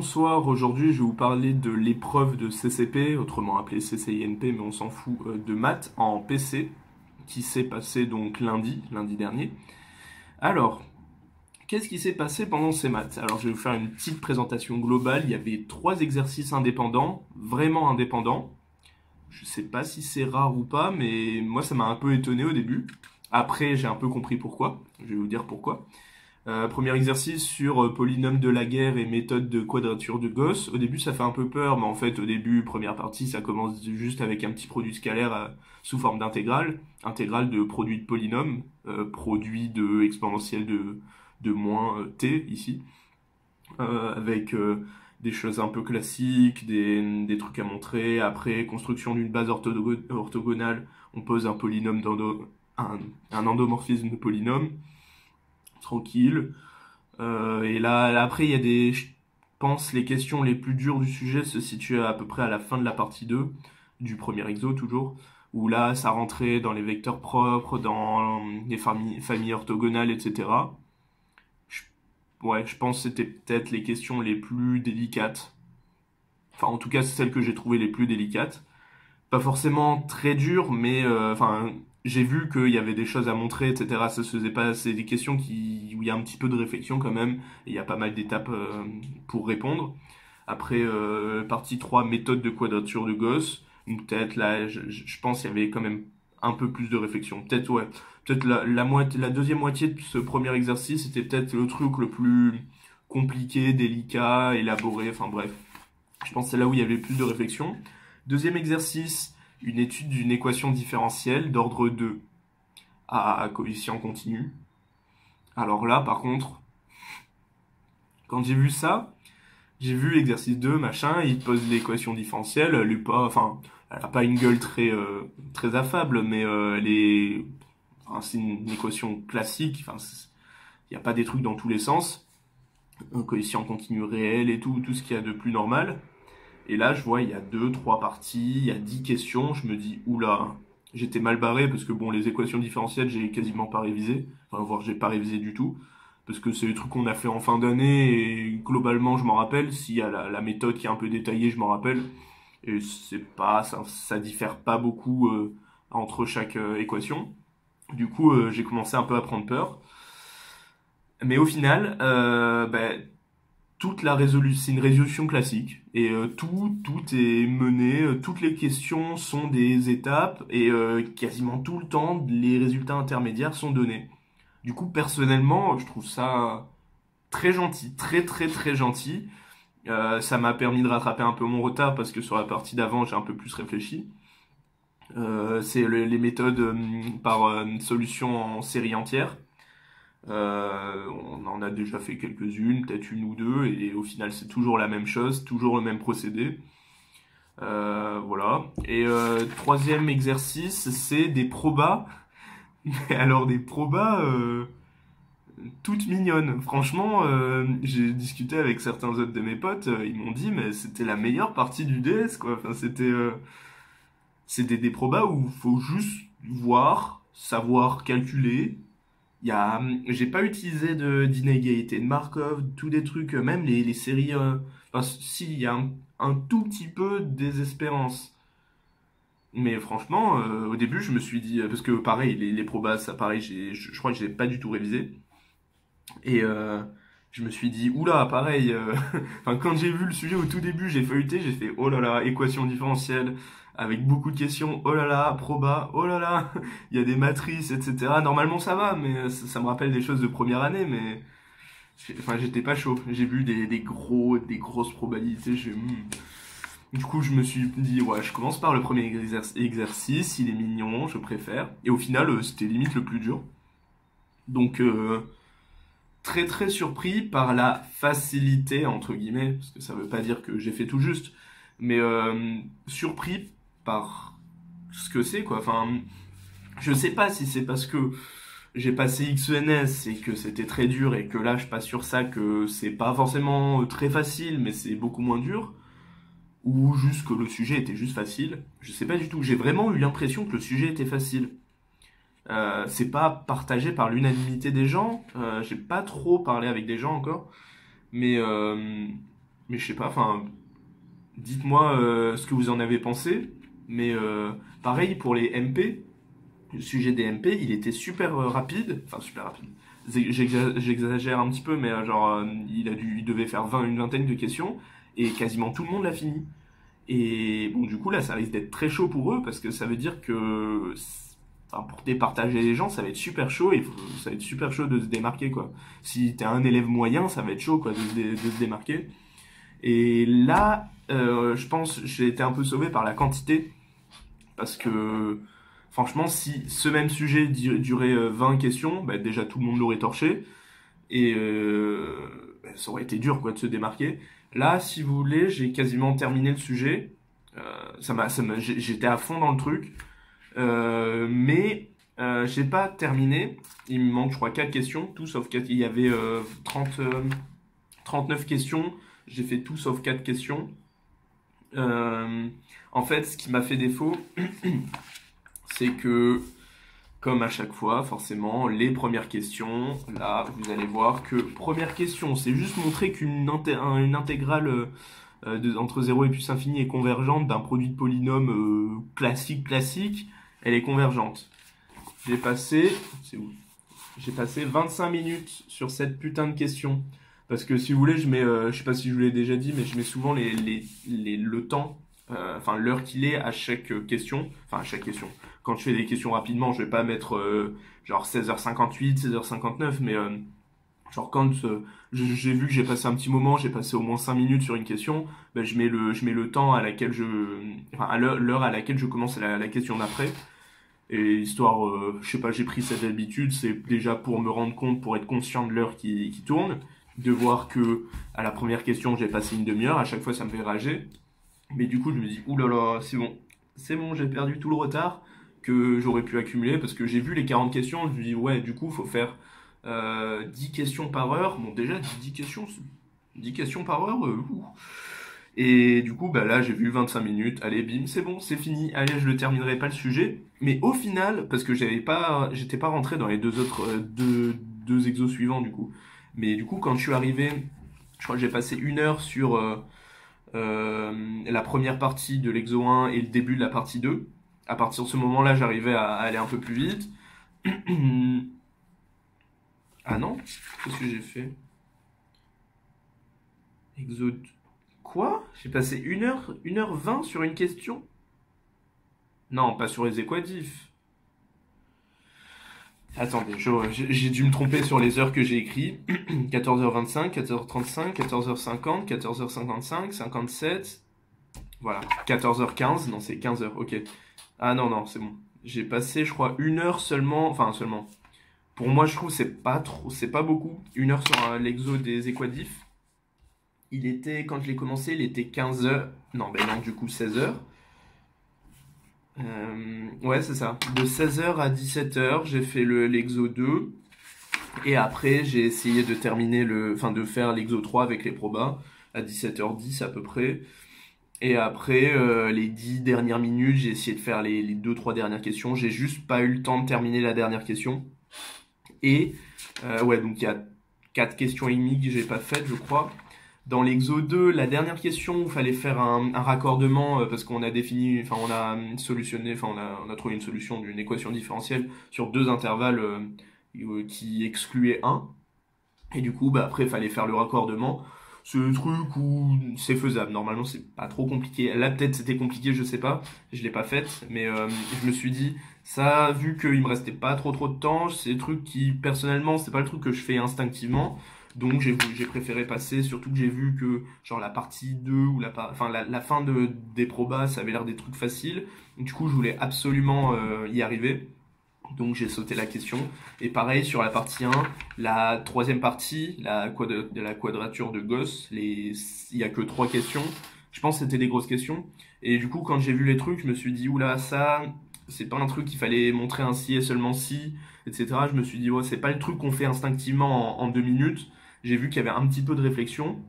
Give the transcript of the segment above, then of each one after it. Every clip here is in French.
Bonsoir, aujourd'hui je vais vous parler de l'épreuve de CCP, autrement appelée CCINP, mais on s'en fout, de maths en PC, qui s'est passé donc lundi dernier. Alors, qu'est-ce qui s'est passé pendant ces maths? Alors je vais vous faire une petite présentation globale. Il y avait 3 exercices indépendants, vraiment indépendants. Je sais pas si c'est rare ou pas, mais moi ça m'a un peu étonné au début. Après j'ai un peu compris pourquoi, je vais vous dire pourquoi. Premier exercice sur polynôme de Laguerre et méthode de quadrature de Gauss. Au début, ça fait un peu peur, mais en fait, au début, première partie, ça commence juste avec un petit produit scalaire sous forme d'intégrale. Intégrale de produit de polynôme, produit de exponentielle de moins t, ici. Avec des choses un peu classiques, des trucs à montrer. Après, construction d'une base orthogonale, on pose un polynôme un endomorphisme de polynôme. Tranquille. Et là, après, il y a je pense, les questions les plus dures du sujet se situent à peu près à la fin de la partie 2, du premier exo toujours, où là, ça rentrait dans les vecteurs propres, dans les familles orthogonales, etc. Je, ouais, je pense que c'était peut-être les questions les plus délicates. Enfin, en tout cas, c'est celles que j'ai trouvées les plus délicates. Pas forcément très dur, mais enfin, j'ai vu qu'il y avait des choses à montrer, etc. Ça se faisait pas, c'est des questions où il y a un petit peu de réflexion quand même, et il y a pas mal d'étapes pour répondre. Après, partie 3 méthode de quadrature de Gauss. Donc peut-être là, je pense qu'il y avait quand même un peu plus de réflexion. Peut-être, ouais, peut-être la deuxième moitié de ce premier exercice, c'était peut-être le truc le plus compliqué, délicat, élaboré, enfin bref. Je pense que c'est là où il y avait plus de réflexion. Deuxième exercice, une étude d'une équation différentielle d'ordre 2 à coefficient continu. Alors là, par contre, quand j'ai vu ça, j'ai vu exercice 2, machin, il pose l'équation différentielle, elle est pas, enfin, elle a pas une gueule très affable, mais enfin, c'est une équation classique, enfin, il n'y a pas des trucs dans tous les sens. Un coefficient continu réel et tout ce qu'il y a de plus normal. Et là, je vois, il y a 2, 3 parties, il y a 10 questions. Je me dis, oula, j'étais mal barré parce que bon, les équations différentielles, j'ai quasiment pas révisé. Enfin, voire j'ai pas révisé du tout. Parce que c'est les trucs qu'on a fait en fin d'année et globalement, je m'en rappelle. S'il y a la méthode qui est un peu détaillée, je m'en rappelle. Et c'est pas, ça diffère pas beaucoup entre chaque équation. Du coup, j'ai commencé un peu à prendre peur. Mais au final, toute la résolution, c'est une résolution classique et tout est mené, toutes les questions sont des étapes et quasiment tout le temps les résultats intermédiaires sont donnés. Du coup, personnellement, je trouve ça très gentil, très gentil. Ça m'a permis de rattraper un peu mon retard parce que sur la partie d'avant, j'ai un peu plus réfléchi. C'est les méthodes par solution en série entière. On en a déjà fait quelques-unes, peut-être une ou deux, et au final c'est toujours la même chose, toujours le même procédé. Voilà. Et troisième exercice, c'est des probas. Mais alors des probas toutes mignonnes. Franchement, j'ai discuté avec certains autres de mes potes, ils m'ont dit mais c'était la meilleure partie du DS quoi. Enfin c'était des probas où faut juste voir, savoir calculer. J'ai pas utilisé d'inégalité de Markov, tous des trucs, même les séries. Enfin, si, il y a un tout petit peu de désespérance. Mais franchement, au début, je me suis dit, parce que pareil, les probas, ça pareil, je crois que j'ai pas du tout révisé. Et je me suis dit, oula, pareil, enfin, quand j'ai vu le sujet au tout début, j'ai feuilleté, j'ai fait, oh là là, équation différentielle, avec beaucoup de questions, oh là là, proba, oh là là, il y a des matrices, etc. Normalement ça va, mais ça me rappelle des choses de première année, mais enfin, j'étais pas chaud. J'ai vu des grosses probabilités, Du coup, je me suis dit, ouais, je commence par le premier exercice, il est mignon, je préfère. Et au final, c'était limite le plus dur. Donc, très surpris par la facilité, entre guillemets, parce que ça veut pas dire que j'ai fait tout juste, mais surpris par ce que c'est, quoi. Enfin, je sais pas si c'est parce que j'ai passé XENS et que c'était très dur et que là je passe sur ça que c'est pas forcément très facile, mais c'est beaucoup moins dur, ou juste que le sujet était juste facile. Je sais pas du tout. J'ai vraiment eu l'impression que le sujet était facile. C'est pas partagé par l'unanimité des gens. J'ai pas trop parlé avec des gens encore, mais mais je sais pas, enfin, dites-moi ce que vous en avez pensé. Mais pareil pour les MP, le sujet des MP, il était super rapide, enfin super rapide. J'exagère un petit peu, mais il devait faire une vingtaine de questions et quasiment tout le monde l'a fini. Et bon, du coup, là, ça risque d'être très chaud pour eux parce que ça veut dire que enfin, pour départager les gens, ça va être super chaud et ça va être super chaud de se démarquer, quoi. Si t'es un élève moyen, ça va être chaud, quoi, de se démarquer. Et là, je pense, j'ai été un peu sauvé par la quantité parce que, franchement, si ce même sujet durait 20 questions, bah, déjà tout le monde l'aurait torché et bah, ça aurait été dur, quoi, de se démarquer. Là, si vous voulez, j'ai quasiment terminé le sujet. J'étais à fond dans le truc. Mais j'ai pas terminé. Il me manque, je crois, 4 questions. Tout sauf 4. Il y avait 39 questions. J'ai fait tout sauf 4 questions. Euh, En fait, ce qui m'a fait défaut, c'est que, comme à chaque fois, forcément, les premières questions, là, vous allez voir que première question, c'est juste montrer une intégrale entre 0 et plus infini est convergente d'un produit de polynôme classique, elle est convergente. J'ai passé, c'est où? J'ai passé 25 minutes sur cette putain de question. Parce que si vous voulez, je sais pas si je vous l'ai déjà dit, mais je mets souvent le temps, enfin l'heure qu'il est à chaque question. Enfin, à chaque question. Quand je fais des questions rapidement, je vais pas mettre genre 16h58, 16h59, mais genre quand j'ai vu que j'ai passé un petit moment, j'ai passé au moins 5 minutes sur une question, ben je mets le temps à laquelle enfin à l'heure à laquelle je commence la question d'après. Et histoire, je sais pas, j'ai pris cette habitude, c'est déjà pour me rendre compte, pour être conscient de l'heure qui tourne, de voir que à la première question j'ai passé une demi-heure, à chaque fois ça me fait rager. Mais du coup je me dis, oulala, c'est bon, j'ai perdu tout le retard que j'aurais pu accumuler parce que j'ai vu les 40 questions, je me dis, ouais, du coup faut faire 10 questions par heure. Bon, déjà 10 questions par heure, ouh. Et du coup, bah là, j'ai vu 25 minutes. Allez, bim, c'est bon, c'est fini. Allez, je le terminerai pas le sujet. Mais au final, parce que j'étais pas rentré dans les deux exos suivants, du coup. Mais du coup, quand je suis arrivé, je crois que j'ai passé 1 heure sur la première partie de l'exo 1 et le début de la partie 2. À partir de ce moment-là, j'arrivais à aller un peu plus vite. Ah non? Qu'est-ce que j'ai fait? Exo... Quoi? J'ai passé 1h20 sur une question? Non, pas sur les équatifs. Attendez, j'ai dû me tromper sur les heures que j'ai écrites. 14h25, 14h35, 14h50, 14h55, 57. Voilà, 14h15. Non, c'est 15h, ok. Ah non, non, c'est bon. J'ai passé, je crois, 1 heure seulement. Enfin, seulement. Pour moi, je trouve que c'est pas trop, c'est pas beaucoup. 1 heure sur l'exo des équadifs. Quand je l'ai commencé, il était 15h. Non, ben non, du coup, 16h. Ouais, c'est ça. De 16h à 17h, j'ai fait l'exo 2. Et après, j'ai essayé de terminer enfin, de faire l'exo 3 avec les probas à 17h10 à peu près. Et après, les 10 dernières minutes, j'ai essayé de faire les 2-3 dernières questions. J'ai juste pas eu le temps de terminer la dernière question. Et, ouais, donc il y a 4 questions et demie que j'ai pas faites, je crois. Dans l'exo 2, la dernière question où il fallait faire un raccordement parce qu'on a défini, enfin on a solutionné, enfin on a trouvé une solution d'une équation différentielle sur 2 intervalles qui excluaient un. Et du coup, bah, après, il fallait faire le raccordement. Ce truc où c'est faisable. Normalement, c'est pas trop compliqué. Là, peut-être c'était compliqué, je sais pas. Je l'ai pas faite, mais je me suis dit, ça, vu qu'il me restait pas trop de temps, c'est des trucs qui, personnellement, c'est pas le truc que je fais instinctivement. Donc, j'ai préféré passer, surtout que j'ai vu que, genre, la partie 2 ou enfin, la fin des probas, ça avait l'air des trucs faciles. Du coup, je voulais absolument y arriver. Donc j'ai sauté la question. Et pareil sur la partie 1, la troisième partie, de la quadrature de Gauss, il y a que 3 questions. Je pense que c'était des grosses questions. Et du coup, quand j'ai vu les trucs, je me suis dit, oula, ça, c'est pas un truc qu'il fallait montrer un si et seulement si, etc. Je me suis dit, ouais, c'est pas le truc qu'on fait instinctivement en 2 minutes. J'ai vu qu'il y avait un petit peu de réflexion.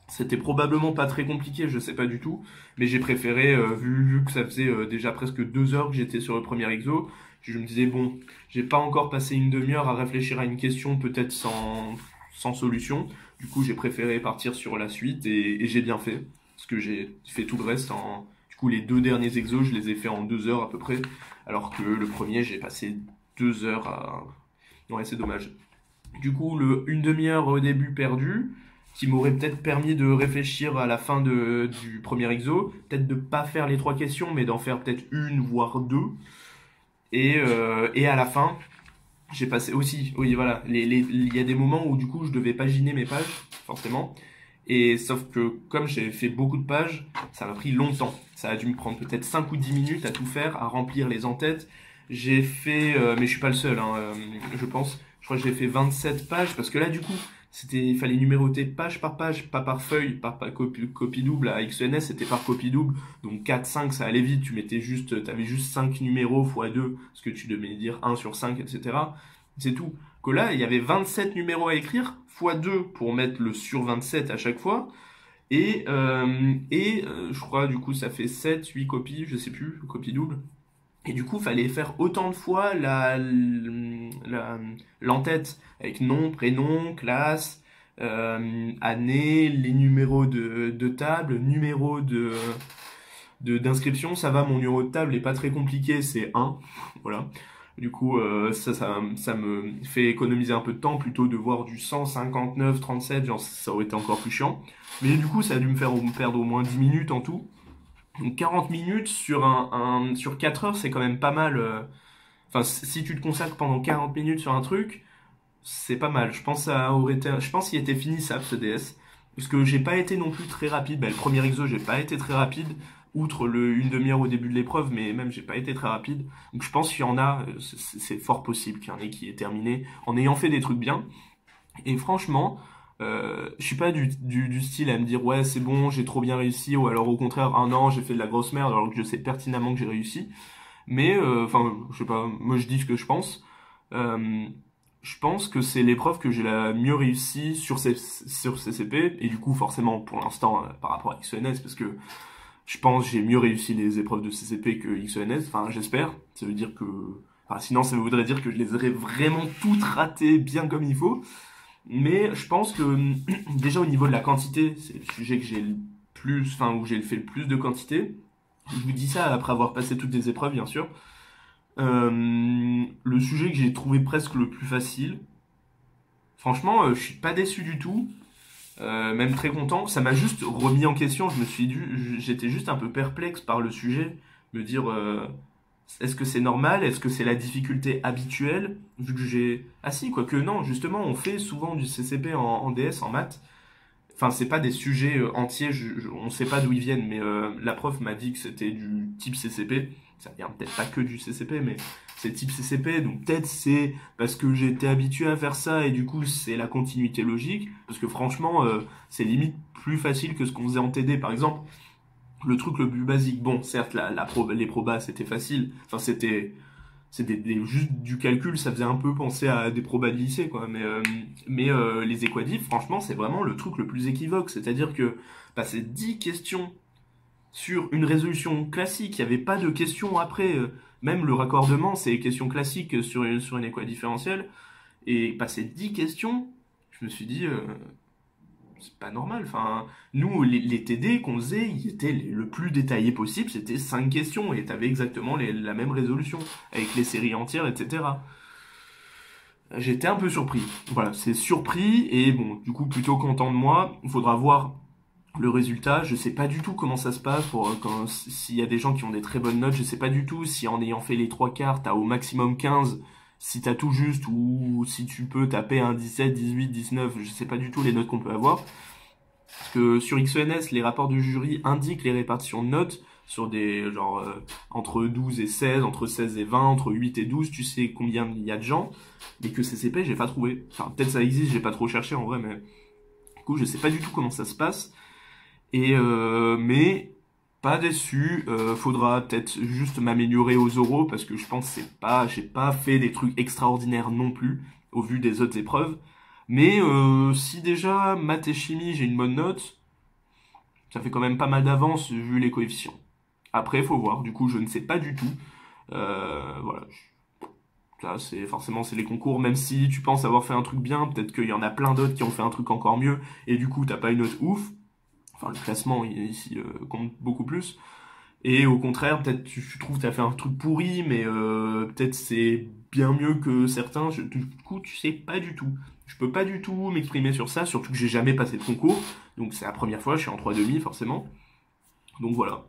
C'était probablement pas très compliqué, je sais pas du tout, mais j'ai préféré, vu que ça faisait déjà presque 2 heures que j'étais sur le premier exo, je me disais, bon, j'ai pas encore passé une demi-heure à réfléchir à une question peut-être sans solution, Du coup, j'ai préféré partir sur la suite et j'ai bien fait. Parce que j'ai fait tout le reste en... Du coup, les 2 derniers exos, je les ai fait en 2 heures à peu près. Alors que le premier, j'ai passé 2 heures à... Ouais, c'est dommage. Du coup, une demi-heure au début perdue, qui m'aurait peut-être permis de réfléchir à la fin du premier exo. Peut-être de pas faire les 3 questions, mais d'en faire peut-être une, voire 2. Et à la fin, j'ai passé aussi, oui voilà, il y a des moments où du coup je devais paginer mes pages, forcément. Et sauf que comme j'ai fait beaucoup de pages, ça m'a pris longtemps. Ça a dû me prendre peut-être 5 ou 10 minutes à tout faire, à remplir les en-têtes. J'ai fait, mais je suis pas le seul, hein, je pense. Je crois que j'ai fait 27 pages parce que là du coup, il fallait numéroter page, pas par feuille, pas copie double. À XENS, c'était par copie double. Donc 4, 5, ça allait vite. T'avais juste 5 numéros fois 2, ce que tu devais dire 1 sur 5, etc. C'est tout. Que là, il y avait 27 numéros à écrire, fois 2 pour mettre le sur 27 à chaque fois. Je crois, du coup, ça fait 7, 8 copies, je sais plus, copies doubles. Et du coup, fallait faire autant de fois l'entête avec nom, prénom, classe, année, les numéros de table, numéro d'inscription. Ça va, mon numéro de table est pas très compliqué, c'est 1. Voilà. Du coup, ça me fait économiser un peu de temps plutôt de voir du 159, 37, genre ça aurait été encore plus chiant. Mais du coup, ça a dû me faire perdre au moins 10 minutes en tout. Donc 40 minutes sur 4 heures, c'est quand même pas mal. Enfin, si tu te consacres pendant 40 minutes sur un truc, c'est pas mal. Je pense qu'il était finissable ce DS. Parce que j'ai pas été non plus très rapide. Le premier exo, j'ai pas été très rapide. Outre une demi-heure au début de l'épreuve, mais même j'ai pas été très rapide. Donc je pense qu'il y en a, c'est fort possible qu'il y en ait qui est terminé en ayant fait des trucs bien. Et franchement, je suis pas du style à me dire ouais c'est bon, j'ai trop bien réussi, ou alors au contraire, ah non, j'ai fait de la grosse merde alors que je sais pertinemment que j'ai réussi. Mais, enfin, je sais pas, moi je dis ce que je pense. Euh, je pense que c'est l'épreuve que j'ai la mieux réussi sur CCP, et du coup forcément pour l'instant par rapport à XENS, parce que je pense que j'ai mieux réussi les épreuves de CCP que XENS, enfin j'espère, ça veut dire que... Enfin, sinon ça voudrait dire que je les aurais vraiment toutes ratées bien comme il faut. Mais je pense que déjà au niveau de la quantité, c'est le sujet que j'ai le plus, enfin où j'ai fait le plus de quantité. Je vous dis ça après avoir passé toutes les épreuves, bien sûr. Le sujet que j'ai trouvé presque le plus facile. Franchement, je suis pas déçu du tout, même très content. Ça m'a juste remis en question. J'étais juste un peu perplexe par le sujet, me dire est-ce que c'est normal? Est-ce que c'est la difficulté habituelle? Vu que j'ai... Ah si, quoique non, justement, on fait souvent du CCP en DS, en maths. Enfin, c'est pas des sujets entiers, on sait pas d'où ils viennent, mais la prof m'a dit que c'était du type CCP. Ça vient peut-être pas que du CCP, mais c'est type CCP, donc peut-être c'est parce que j'étais habitué à faire ça et du coup c'est la continuité logique. Parce que franchement, c'est limite plus facile que ce qu'on faisait en TD, par exemple. Le truc le plus basique, bon, certes, les probas c'était facile, enfin c'était juste du calcul, ça faisait un peu penser à des probas de lycée, quoi. Mais les équadifs, franchement, c'est vraiment le truc le plus équivoque. C'est-à-dire que passer 10 questions sur une résolution classique, il n'y avait pas de questions après. Même le raccordement, c'est questions classiques sur une équadifférentielle. Et passer 10 questions, je me suis dit, c'est pas normal. Enfin, nous, les TD qu'on faisait, ils étaient le plus détaillé possible. C'était 5 questions et t'avais exactement la même résolution avec les séries entières, etc. J'étais un peu surpris. Voilà, c'est surpris et bon, du coup, plutôt content de moi. Il faudra voir le résultat. Je sais pas du tout comment ça se passe s'il y a des gens qui ont des très bonnes notes. Je sais pas du tout si en ayant fait les 3 quarts, t'as au maximum 15, si t'as tout juste, ou si tu peux taper un 17, 18, 19. Je sais pas du tout les notes qu'on peut avoir. Parce que sur XENS, les rapports du jury indiquent les répartitions de notes sur des genre entre 12 et 16, entre 16 et 20, entre 8 et 12, tu sais combien il y a de gens, mais que CCP, j'ai pas trouvé. Enfin, peut-être ça existe, j'ai pas trop cherché en vrai, mais du coup, je sais pas du tout comment ça se passe. Mais pas déçu, faudra peut-être juste m'améliorer aux oraux, parce que je pense que j'ai pas fait des trucs extraordinaires non plus, au vu des autres épreuves. Mais si déjà maths et chimie j'ai une bonne note, ça fait quand même pas mal d'avance vu les coefficients. Après, faut voir. Du coup, je ne sais pas du tout. Voilà. Ça, c'est forcément c'est les concours, même si tu penses avoir fait un truc bien, peut-être qu'il y en a plein d'autres qui ont fait un truc encore mieux, et du coup t'as pas une note ouf. Enfin, le classement ici compte beaucoup plus. Et au contraire, peut-être tu trouves que t'as fait un truc pourri, mais peut-être c'est bien mieux que certains. Du coup, tu sais pas du tout. Je peux pas du tout m'exprimer sur ça, surtout que j'ai jamais passé de concours. Donc c'est la première fois, je suis en 3,5 forcément. Donc voilà.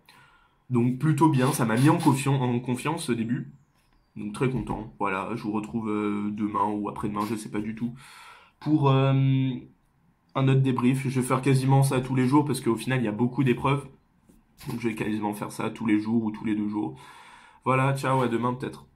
Donc plutôt bien, ça m'a mis en confiance au début. Donc très content. Voilà, je vous retrouve demain ou après-demain, je sais pas du tout. Pour un autre débrief, je vais faire quasiment ça tous les jours parce qu'au final il y a beaucoup d'épreuves. Donc je vais quasiment faire ça tous les jours ou tous les 2 jours. Voilà, ciao, à demain peut-être.